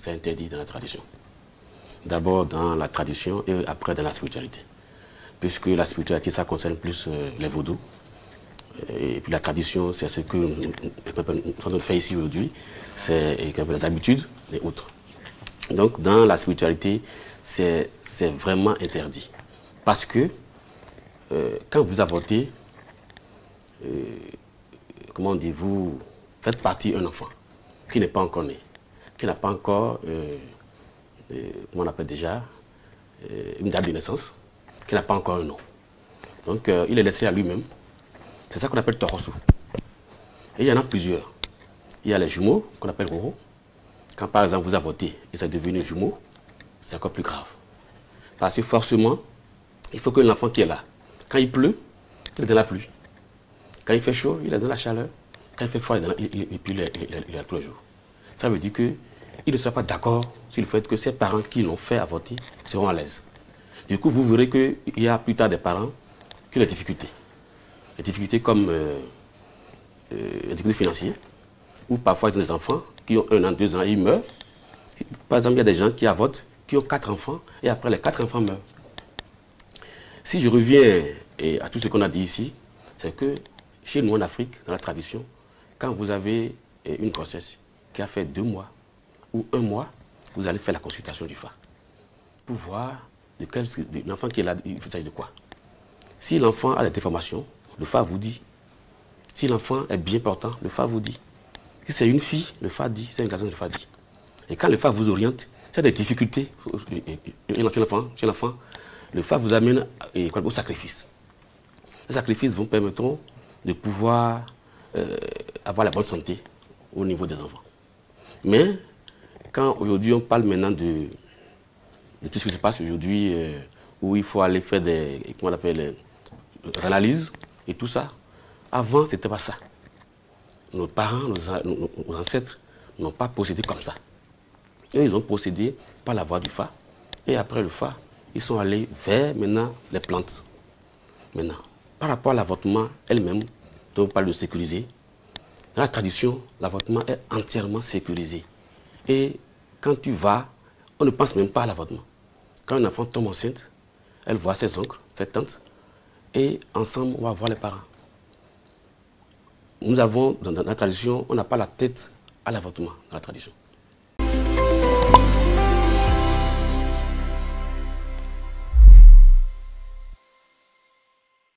c'est interdit dans la tradition. D'abord dans la tradition et après dans la spiritualité. Puisque la spiritualité, ça concerne plus les vaudous. Et puis la tradition, c'est ce que nous faisons ici aujourd'hui, c'est les habitudes et autres. Donc dans la spiritualité, c'est vraiment interdit. Parce que quand vous avortez, comment on dit, vous faites partie d'un enfant qui n'est pas encore né, qui n'a pas encore, comment on appelle déjà, une date de naissance, qui n'a pas encore un nom. Donc il est laissé à lui-même. C'est ça qu'on appelle Torosu. Et il y en a plusieurs. Il y a les jumeaux qu'on appelle Roro. Quand par exemple vous avortez et ça devient jumeau, c'est encore plus grave. Parce que forcément, il faut que l'enfant qui est là, quand il pleut, il est dans la pluie. Quand il fait chaud, il est dans la chaleur. Quand il fait froid, il est là tous les jours. Ça veut dire qu'il ne sera pas d'accord sur le fait que ses parents qui l'ont fait avorter seront à l'aise. Du coup, vous verrez qu'il y a plus tard des parents qui ont des difficultés. Des difficultés comme des difficultés financières, ou parfois ils ont des enfants qui ont 1 an, 2 ans et ils meurent. Par exemple, il y a des gens qui avortent, qui ont 4 enfants, et après les 4 enfants meurent. Si je reviens à tout ce qu'on a dit ici, c'est que chez nous en Afrique, dans la tradition, quand vous avez une grossesse qui a fait 2 mois ou 1 mois, vous allez faire la consultation du FA pour voir de l'enfant qui est là, il s'agit de quoi. Si l'enfant a des déformations, le FA vous dit. Si l'enfant est bien portant, le FA vous dit. Si c'est une fille, le FA dit. C'est un garçon, le FA dit. Et quand le FA vous oriente, c'est des difficultés chez l'enfant, le FA vous amène au sacrifice. Les sacrifices vous permettront de pouvoir avoir la bonne santé au niveau des enfants. Mais quand aujourd'hui on parle maintenant de tout ce qui se passe aujourd'hui, où il faut aller faire des analyses et tout ça, avant c'était pas ça. Nos parents, nos ancêtres n'ont pas procédé comme ça. Eux, ils ont procédé par la voie du FA. Et après le FA, ils sont allés vers maintenant les plantes. Maintenant, par rapport à l'avortement elle-même, dont on parle de sécuriser, dans la tradition, l'avortement est entièrement sécurisé. Et quand tu vas, on ne pense même pas à l'avortement. Quand un enfant tombe enceinte, elle voit ses oncles, ses tantes, et ensemble, on va voir les parents. Nous avons, dans la tradition, on n'a pas la tête à l'avortement, dans la tradition.